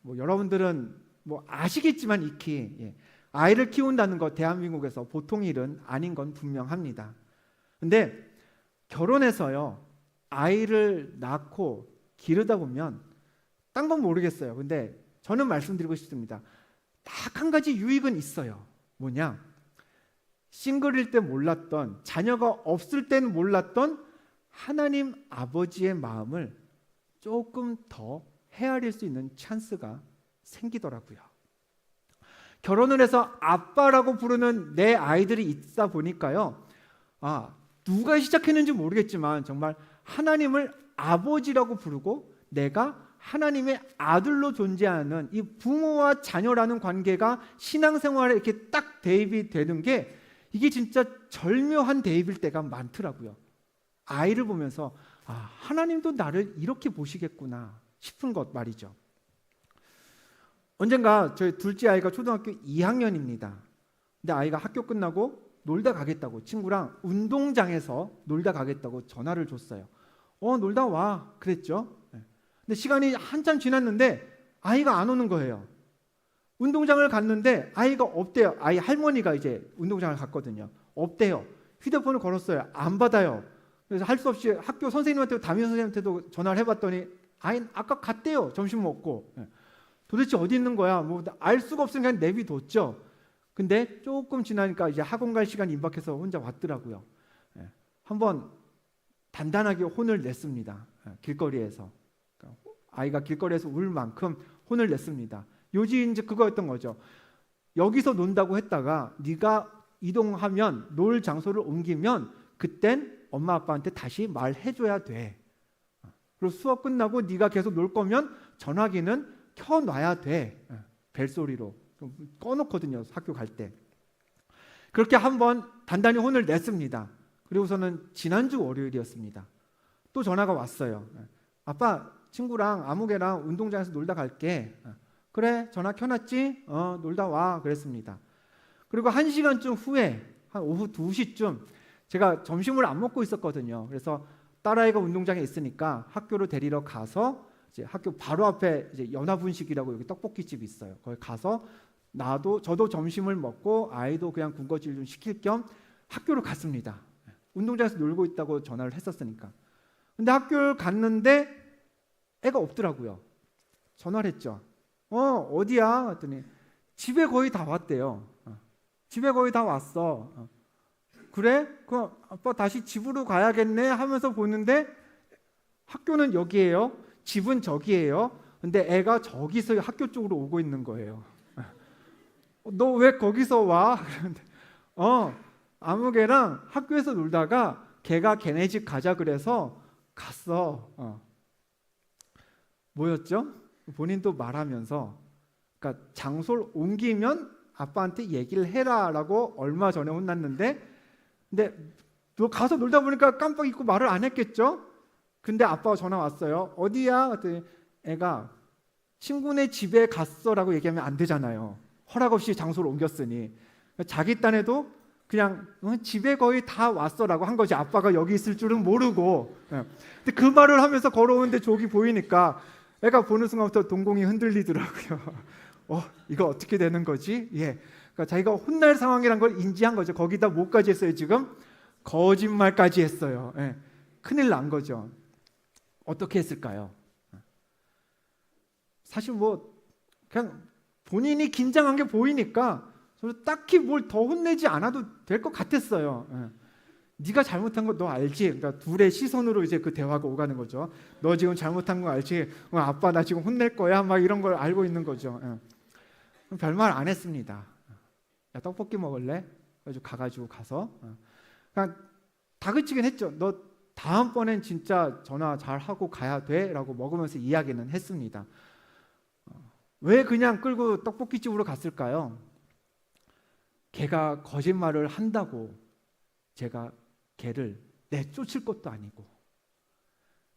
여러분들은 아시겠지만 익히 아이를 키운다는 것 대한민국에서 보통 일은 아닌 건 분명합니다. 근데 결혼해서요 아이를 낳고 기르다 보면 딴 건 모르겠어요. 근데 저는 말씀드리고 싶습니다. 딱 한 가지 유익은 있어요. 뭐냐? 싱글일 때 몰랐던, 자녀가 없을 때는 몰랐던 하나님 아버지의 마음을 조금 더 헤아릴 수 있는 찬스가 생기더라고요. 결혼을 해서 아빠라고 부르는 내 아이들이 있다 보니까요, 누가 시작했는지 모르겠지만 정말 하나님을 아버지라고 부르고 내가 하나님의 아들로 존재하는 이 부모와 자녀라는 관계가 신앙생활에 이렇게 딱 대입이 되는 게 이게 진짜 절묘한 대입일 때가 많더라고요. 아이를 보면서 하나님도 나를 이렇게 보시겠구나 싶은 것 말이죠. 언젠가 저희 둘째 아이가 초등학교 2학년입니다. 근데 아이가 학교 끝나고 놀다 가겠다고 친구랑 운동장에서 놀다 가겠다고 전화를 줬어요. 놀다 와 그랬죠. 근데 시간이 한참 지났는데 아이가 안 오는 거예요. 운동장을 갔는데 아이가 없대요. 아이 할머니가 이제 운동장을 갔거든요. 없대요. 휴대폰을 걸었어요. 안 받아요. 그래서 할 수 없이 학교 선생님한테도 담임 선생님한테도 전화를 해봤더니 아이 아까 갔대요. 점심 먹고. 도대체 어디 있는 거야? 알 수가 없으니까 내비뒀죠. 근데 조금 지나니까 이제 학원 갈 시간이 임박해서 혼자 왔더라고요. 한번 단단하게 혼을 냈습니다. 길거리에서. 아이가 길거리에서 울 만큼 혼을 냈습니다. 요지 이제 그거였던 거죠. 여기서 논다고 했다가 네가 이동하면 놀 장소를 옮기면 그땐 엄마 아빠한테 다시 말해줘야 돼. 그리고 수업 끝나고 네가 계속 놀 거면 전화기는 켜놔야 돼. 벨소리로 꺼놓거든요. 학교 갈 때. 그렇게 한번 단단히 혼을 냈습니다. 그리고서는 지난주 월요일이었습니다. 또 전화가 왔어요. 아빠 친구랑 아무개랑 운동장에서 놀다 갈게. 그래 전화 켜놨지? 놀다 와 그랬습니다. 그리고 1시간쯤 후에 한 오후 2시쯤 제가 점심을 안 먹고 있었거든요. 그래서 딸아이가 운동장에 있으니까 학교로 데리러 가서 이제 학교 바로 앞에 이제 연화분식이라고 여기 떡볶이집이 있어요. 거기 가서 저도 점심을 먹고 아이도 그냥 군것질 좀 시킬 겸 학교로 갔습니다. 운동장에서 놀고 있다고 전화를 했었으니까. 근데 학교를 갔는데 애가 없더라고요. 전화를 했죠. 어디야? 했더니 집에 거의 다 왔대요. 집에 거의 다 왔어. 그래? 그럼 아빠 다시 집으로 가야겠네 하면서 보는데 학교는 여기예요. 집은 저기예요. 근데 애가 저기서 학교 쪽으로 오고 있는 거예요. 너 왜 거기서 와? 그런데 아무개랑 학교에서 놀다가 걔가 걔네 집 가자 그래서 갔어. 뭐였죠? 본인도 말하면서 그러니까 장소를 옮기면 아빠한테 얘기를 해라라고 얼마 전에 혼났는데 근데 너 가서 놀다 보니까 깜빡 잊고 말을 안 했겠죠? 근데 아빠가 전화 왔어요. 어디야? 그랬더니 애가 친구네 집에 갔어라고 얘기하면 안 되잖아요. 허락 없이 장소를 옮겼으니 자기 딴에도 그냥 집에 거의 다 왔어라고 한 거지. 아빠가 여기 있을 줄은 모르고. 근데 그 말을 하면서 걸어오는데 저기 보이니까 애가 보는 순간부터 동공이 흔들리더라고요. 이거 어떻게 되는 거지? 그러니까 자기가 혼날 상황이란 걸 인지한 거죠. 거기다 뭐까지 했어요 지금? 거짓말까지 했어요. 큰일 난 거죠. 어떻게 했을까요? 사실 그냥 본인이 긴장한 게 보이니까 저도 딱히 뭘 더 혼내지 않아도 될 것 같았어요. 네가 잘못한 거 너 알지? 그러니까 둘의 시선으로 이제 그 대화가 오가는 거죠. 너 지금 잘못한 거 알지? 아빠 나 지금 혼낼 거야? 막 이런 걸 알고 있는 거죠. 별말 안 했습니다. 야 떡볶이 먹을래? 가가지고 가서 그냥 다그치긴 했죠. 너 다음번엔 진짜 전화 잘 하고 가야 돼? 라고 먹으면서 이야기는 했습니다. 왜 그냥 끌고 떡볶이집으로 갔을까요? 걔가 거짓말을 한다고 제가 걔를 내쫓을 것도 아니고,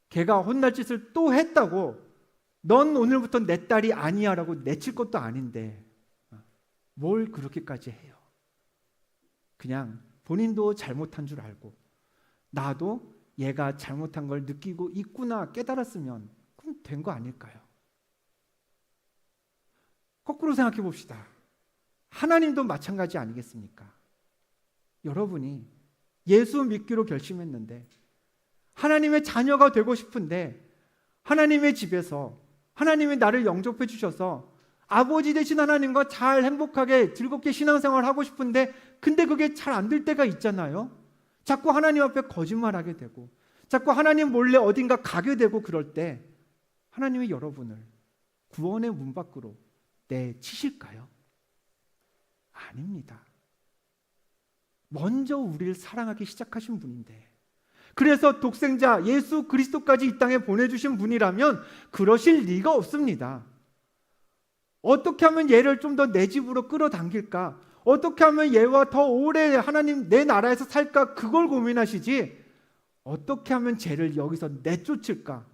걔가 혼날 짓을 또 했다고 넌 오늘부터 내 딸이 아니야 라고 내칠 것도 아닌데 뭘 그렇게까지 해요. 그냥 본인도 잘못한 줄 알고 나도 얘가 잘못한 걸 느끼고 있구나 깨달았으면 그럼 된 거 아닐까요? 거꾸로 생각해 봅시다. 하나님도 마찬가지 아니겠습니까? 여러분이 예수 믿기로 결심했는데, 하나님의 자녀가 되고 싶은데, 하나님의 집에서 하나님이 나를 영접해 주셔서 아버지 되신 하나님과 잘 행복하게 즐겁게 신앙생활 하고 싶은데, 근데 그게 잘 안 될 때가 있잖아요. 자꾸 하나님 앞에 거짓말하게 되고 자꾸 하나님 몰래 어딘가 가게 되고, 그럴 때 하나님이 여러분을 구원의 문 밖으로 내치실까요? 아닙니다. 먼저 우리를 사랑하기 시작하신 분인데, 그래서 독생자 예수 그리스도까지 이 땅에 보내주신 분이라면 그러실 리가 없습니다. 어떻게 하면 얘를 좀 더 내 집으로 끌어당길까? 어떻게 하면 얘와 더 오래 하나님 내 나라에서 살까? 그걸 고민하시지, 어떻게 하면 쟤를 여기서 내쫓을까?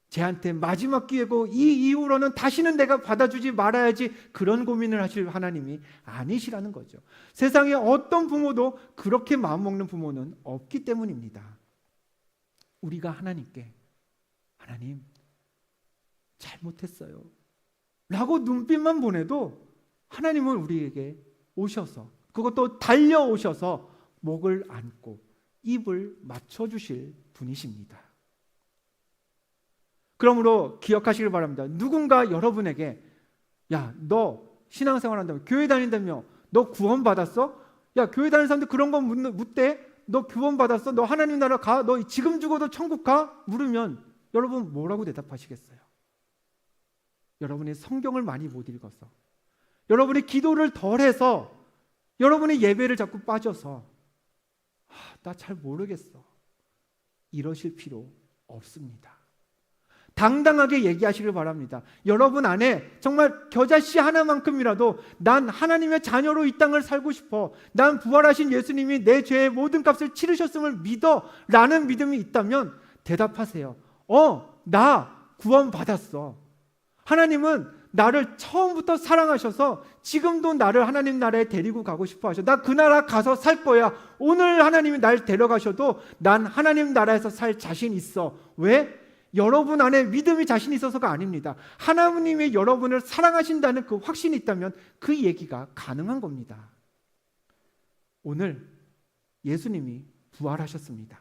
쟤한테 마지막 기회고 이 이후로는 다시는 내가 받아주지 말아야지, 그런 고민을 하실 하나님이 아니시라는 거죠. 세상에 어떤 부모도 그렇게 마음먹는 부모는 없기 때문입니다. 우리가 하나님께 하나님 잘못했어요 라고 눈빛만 보내도 하나님은 우리에게 오셔서, 그것도 달려오셔서 목을 안고 입을 맞춰주실 분이십니다. 그러므로 기억하시길 바랍니다. 누군가 여러분에게 야, 너 신앙생활 한다며, 교회 다닌다며, 너 구원 받았어? 야, 교회 다니는 사람들 그런 거 묻대? 너 구원 받았어? 너 하나님 나라 가? 너 지금 죽어도 천국 가? 물으면 여러분 뭐라고 대답하시겠어요? 여러분이 성경을 많이 못 읽어서, 여러분이 기도를 덜 해서, 여러분이 예배를 자꾸 빠져서 나 잘 모르겠어, 이러실 필요 없습니다. 당당하게 얘기하시길 바랍니다. 여러분 안에 정말 겨자씨 하나만큼이라도 난 하나님의 자녀로 이 땅을 살고 싶어, 난 부활하신 예수님이 내 죄의 모든 값을 치르셨음을 믿어 라는 믿음이 있다면 대답하세요. 나 구원 받았어. 하나님은 나를 처음부터 사랑하셔서 지금도 나를 하나님 나라에 데리고 가고 싶어 하셔. 나 그 나라 가서 살 거야. 오늘 하나님이 날 데려가셔도 난 하나님 나라에서 살 자신 있어. 왜? 여러분 안에 믿음이 자신 있어서가 아닙니다. 하나님이 여러분을 사랑하신다는 그 확신이 있다면 그 얘기가 가능한 겁니다. 오늘 예수님이 부활하셨습니다.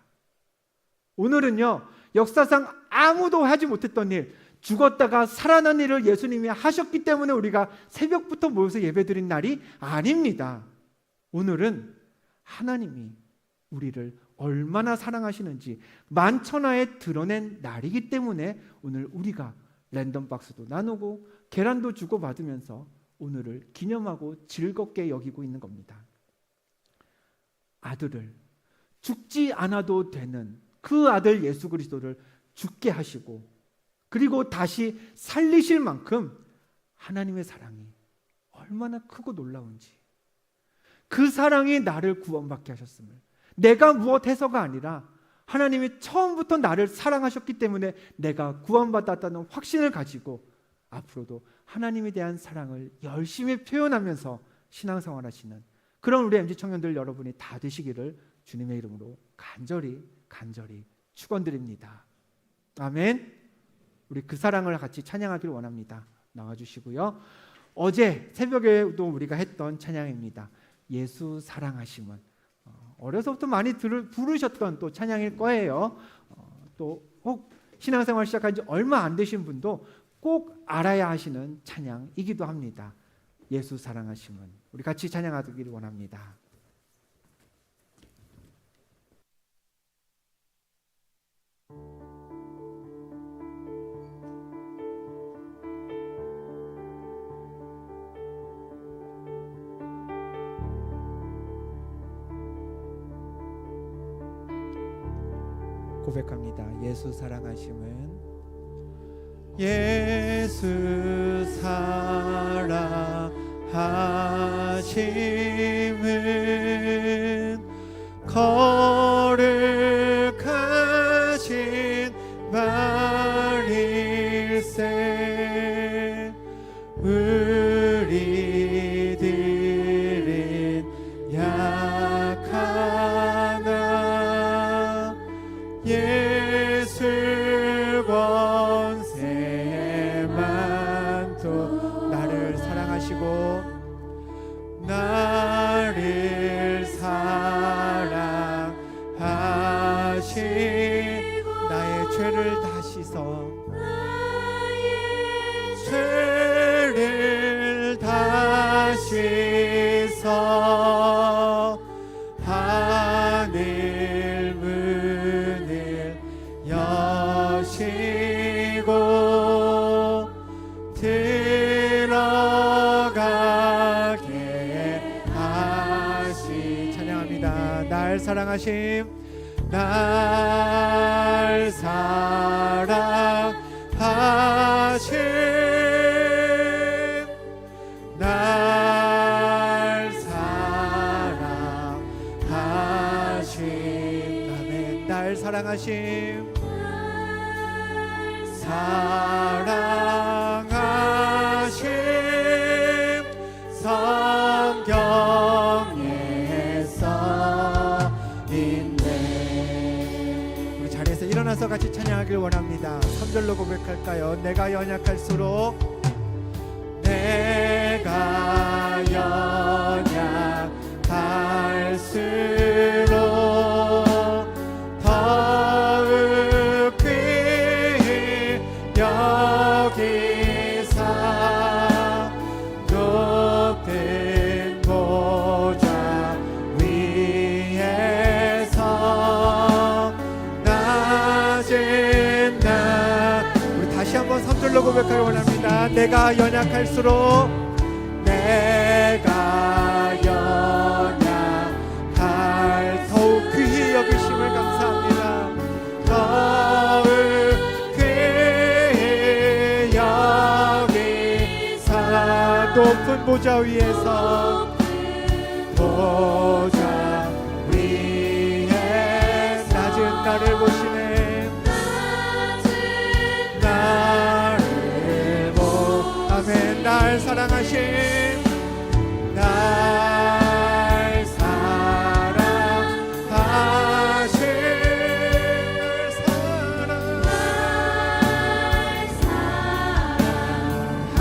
오늘은요, 역사상 아무도 하지 못했던 일, 죽었다가 살아난 일을 예수님이 하셨기 때문에 우리가 새벽부터 모여서 예배드린 날이 아닙니다. 오늘은 하나님이 우리를 얼마나 사랑하시는지 만천하에 드러낸 날이기 때문에 오늘 우리가 랜덤박스도 나누고 계란도 주고받으면서 오늘을 기념하고 즐겁게 여기고 있는 겁니다. 아들을, 죽지 않아도 되는 그 아들 예수 그리스도를 죽게 하시고 그리고 다시 살리실 만큼 하나님의 사랑이 얼마나 크고 놀라운지, 그 사랑이 나를 구원받게 하셨음을, 내가 무엇해서가 아니라 하나님이 처음부터 나를 사랑하셨기 때문에 내가 구원받았다는 확신을 가지고 앞으로도 하나님에 대한 사랑을 열심히 표현하면서 신앙생활 하시는 그런 우리 MZ 청년들 여러분이 다 되시기를 주님의 이름으로 간절히 축원드립니다. 아멘. 우리 그 사랑을 같이 찬양하기를 원합니다. 나와주시고요. 어제 새벽에도 우리가 했던 찬양입니다. 예수 사랑하심은 어려서부터 많이 부르셨던 또 찬양일 거예요. 또 혹 신앙생활 시작한 지 얼마 안 되신 분도 꼭 알아야 하시는 찬양이기도 합니다. 예수 사랑하심은. 우리 같이 찬양하기를 원합니다. 고백합니다. 예수 사랑하심은, 예수 사랑하심은 하늘 문을 여시고 들어가게 하시. 찬양합니다. 날 사랑하심, 날 사랑하심, 날 사랑하심. 아멘. 날 사랑하심, 사랑하심. 성경에 써있네. 우리 자리에서 일어나서 같이 찬양하길 원합니다. 3절로 고백할까요? 내가 연약할수록, 내가 연약할수록 더욱 귀히 여기사 높은 보좌 위에서 낮은 나. 우리 다시 한번 3절로 고백하기 원합니다. 내가 연약할수록, 내가 연약할 더욱 귀히 여기심을 감사합니다. 더욱 귀히 여기사 높은 보좌 위에서, 보좌 위에 낮은 나를 보시네. 나를 보. 아멘. 날 사랑하신, 날 사랑하신, 날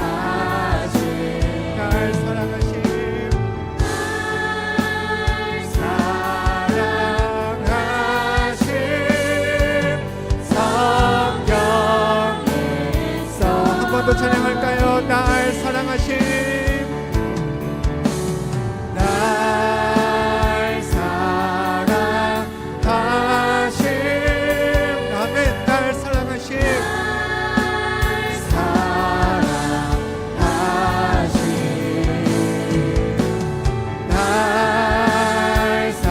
사랑하신, 성경에서 한 번 더 찬양할까요? 날 사랑하신, 날 사랑하신. 아멘. 날 사랑하신, 사랑하신, 날 사랑하신.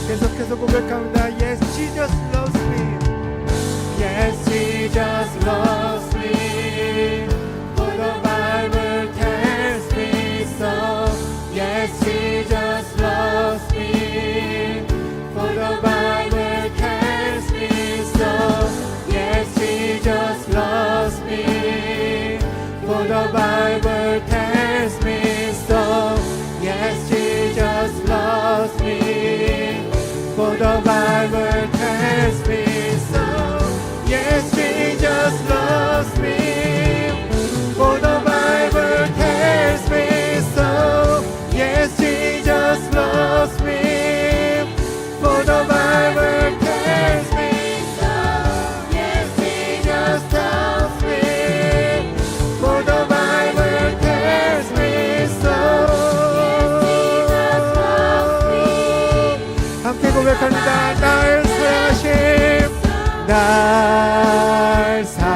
계속해서 고백합니다. Yes, Jesus loves me. Yes, Jesus loves me. For the Bible tells me so. Yes, Jesus loves me. For the Bible tells me so. Yes, Jesus loves me. For the Bible tells me so. Yes, Jesus loves me. For the Bible tells me so. Yes, Jesus loves me. For the Bible tells me so. Yes, Jesus loves me. For the Bible tells me so. Yes, Jesus loves me. For the Bible tells me so. 함께 고백합니다. 날 사랑하심, 날 사랑하심,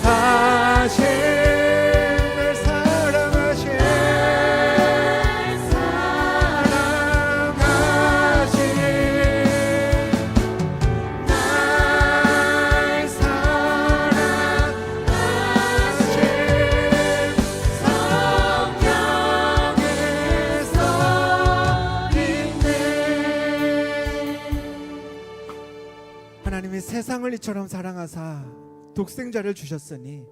날 사랑하심, 사랑하심, 날 사랑하심. 하나님이 세상을 이처럼 사랑하사 독생자를 주셨으니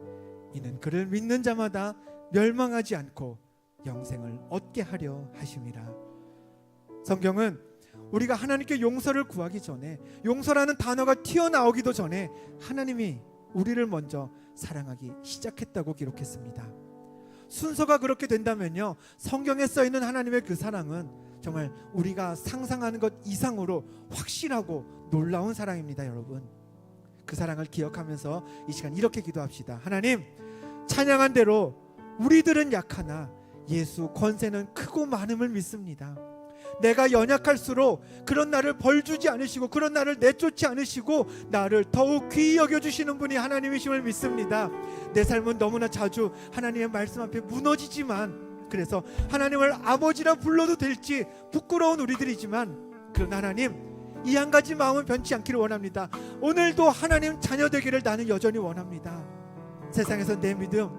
이는 그를 믿는 자마다 멸망하지 않고 영생을 얻게 하려 하심이라. 성경은 우리가 하나님께 용서를 구하기 전에, 용서라는 단어가 튀어나오기도 전에 하나님이 우리를 먼저 사랑하기 시작했다고 기록했습니다. 순서가 그렇게 된다면요, 성경에 써있는 하나님의 그 사랑은 정말 우리가 상상하는 것 이상으로 확실하고 놀라운 사랑입니다. 여러분, 그 사랑을 기억하면서 이 시간 이렇게 기도합시다. 하나님, 찬양한 대로 우리들은 약하나 예수 권세는 크고 많음을 믿습니다. 내가 연약할수록 그런 나를 벌주지 않으시고 그런 나를 내쫓지 않으시고 나를 더욱 귀히 여겨주시는 분이 하나님이심을 믿습니다. 내 삶은 너무나 자주 하나님의 말씀 앞에 무너지지만, 그래서 하나님을 아버지라 불러도 될지 부끄러운 우리들이지만, 그러나 하나님, 이 한 가지 마음은 변치 않기를 원합니다. 오늘도 하나님 자녀 되기를 나는 여전히 원합니다. 세상에서 내 믿음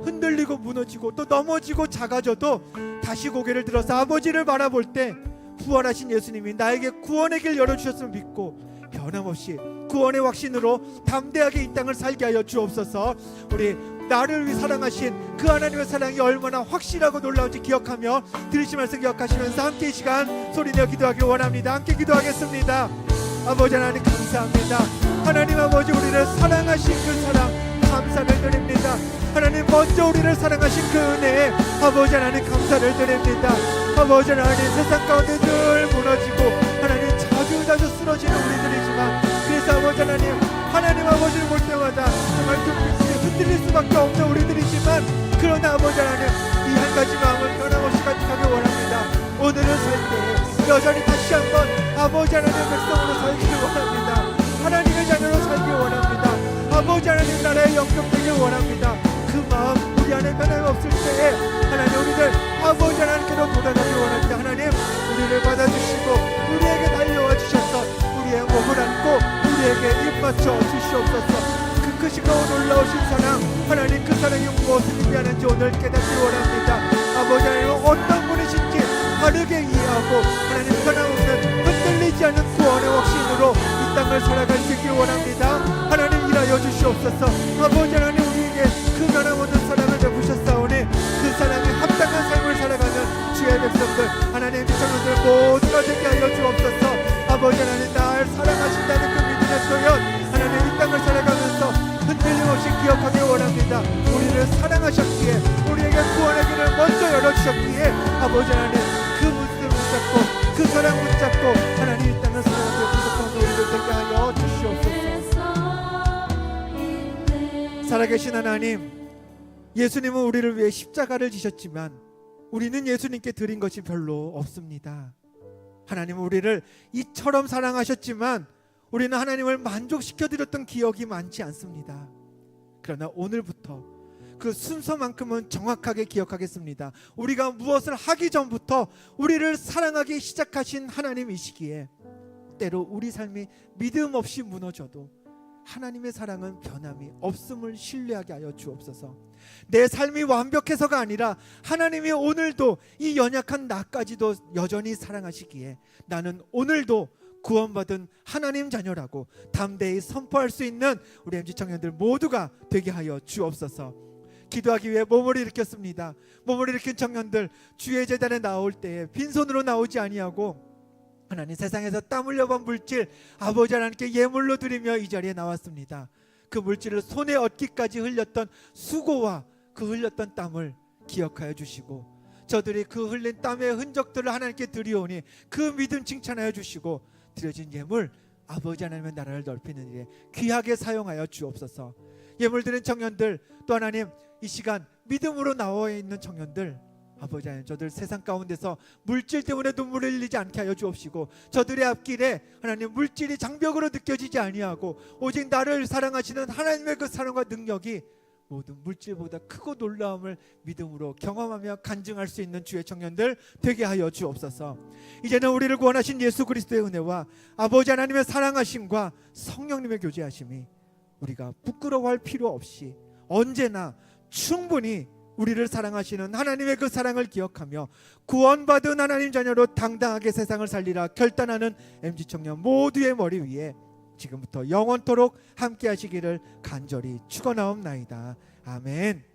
흔들리고 무너지고 또 넘어지고 작아져도 다시 고개를 들어서 아버지를 바라볼 때 부활하신 예수님이 나에게 구원의 길 열어주셨음을 믿고 변함없이 구원의 확신으로 담대하게 이 땅을 살게 하여 주옵소서. 우리 나를 위해 사랑하신 그 하나님의 사랑이 얼마나 확실하고 놀라운지 기억하며 들으신 말씀 기억하시면서 함께 이 시간 소리내어 기도하길 원합니다. 함께 기도하겠습니다. 아버지 하나님 감사합니다. 하나님 아버지, 우리를 사랑하신 그 사랑 감사를 드립니다. 하나님, 먼저 우리를 사랑하신 그 은혜에 아버지 하나님 감사를 드립니다. 아버지 하나님, 세상 가운데 늘 무너지고 하나님 자주 쓰러지는 우리들이지만, 그래서 아버지 하나님 아버지를 볼 때마다 정말 흔들릴 수밖에 없는 우리들이지만, 그러나 아버지 하나님, 이 한 가지 마음을 변함없이 가득하게 원합니다. 오늘을 살 때 여전히 다시 한번 아버지 하나님의 백성으로 살기를 원합니다. 하나님의 자녀로 살기 원합니다. 아버지 하나님 나라의 영적 되길 원합니다. 그 마음 우리 안에 변함없을 때에 하나님, 우리들 아버지 하나님께로 돌아가길 원합니다. 하나님, 우리를 받아주시고 우리에게 달려와 주셔서 우리의 몸을 안고 우리에게 입 맞춰 주시옵소서. 그 크시고 놀라우신 사랑, 하나님, 그 사랑이 무엇을 의미하는지 오늘 깨닫기 원합니다. 아버지 하나님, 어떤 분이신지 바르게 이해하고 하나님, 변함없는 흔들리지 않는 구원의 확신으로 이 땅을 살아갈 수 있길 원합니다. 하나님, 일하여 주시옵소서. 아버지 하나님, 우리에게 그 변함없는 사랑을 베푸셨사오니 그 사랑에 합당한 삶을 살아가는 주의 백성들, 하나님 백성들 모두가 되게 하여 주옵소서. 아버지 하나님, 나를 사랑하신다는 그 믿음의 소연, 하나님 이 땅을 살아가면서 흔들림 없이 기억하기 원합니다. 우리를 사랑하셨기에, 우리에게 구원의 길을 먼저 열어주셨기에 아버지 하나님, 그 문을 붙잡고 그 사랑 붙잡고 하나님 이 땅을 살아가며 부족한 우리를 되게 하여 주시옵소서. 살아계신 하나님, 예수님은 우리를 위해 십자가를 지셨지만 우리는 예수님께 드린 것이 별로 없습니다. 하나님은 우리를 이처럼 사랑하셨지만 우리는 하나님을 만족시켜드렸던 기억이 많지 않습니다. 그러나 오늘부터 그 순서만큼은 정확하게 기억하겠습니다. 우리가 무엇을 하기 전부터 우리를 사랑하기 시작하신 하나님이시기에 때로 우리 삶이 믿음 없이 무너져도 하나님의 사랑은 변함이 없음을 신뢰하게 하여 주옵소서. 내 삶이 완벽해서가 아니라 하나님이 오늘도 이 연약한 나까지도 여전히 사랑하시기에 나는 오늘도 구원받은 하나님 자녀라고 담대히 선포할 수 있는 우리 MG 청년들 모두가 되게 하여 주옵소서. 기도하기 위해 몸을 일으켰습니다. 몸을 일으킨 청년들, 주의 제단에 나올 때에 빈손으로 나오지 아니하고 하나님, 세상에서 땀 흘려본 물질 아버지 하나님께 예물로 드리며 이 자리에 나왔습니다. 그 물질을 손에 얻기까지 흘렸던 수고와 그 흘렸던 땀을 기억하여 주시고, 저들이 그 흘린 땀의 흔적들을 하나님께 드리오니 그 믿음 칭찬하여 주시고, 드려진 예물 아버지 하나님의 나라를 넓히는 일에 귀하게 사용하여 주옵소서. 예물 드린 청년들, 또 하나님 이 시간 믿음으로 나와 있는 청년들, 아버지 하나님, 저들 세상 가운데서 물질 때문에 눈물을 흘리지 않게 하여 주옵시고, 저들의 앞길에 하나님 물질이 장벽으로 느껴지지 아니하고 오직 나를 사랑하시는 하나님의 그 사랑과 능력이 모든 물질보다 크고 놀라움을 믿음으로 경험하며 간증할 수 있는 주의 청년들 되게 하여 주옵소서. 이제는 우리를 구원하신 예수 그리스도의 은혜와 아버지 하나님의 사랑하심과 성령님의 교제하심이 우리가 부끄러워할 필요 없이 언제나 충분히 우리를 사랑하시는 하나님의 그 사랑을 기억하며 구원받은 하나님 자녀로 당당하게 세상을 살리라 결단하는 MG 청년 모두의 머리 위에 지금부터 영원토록 함께 하시기를 간절히 축원하옵나이다. 아멘.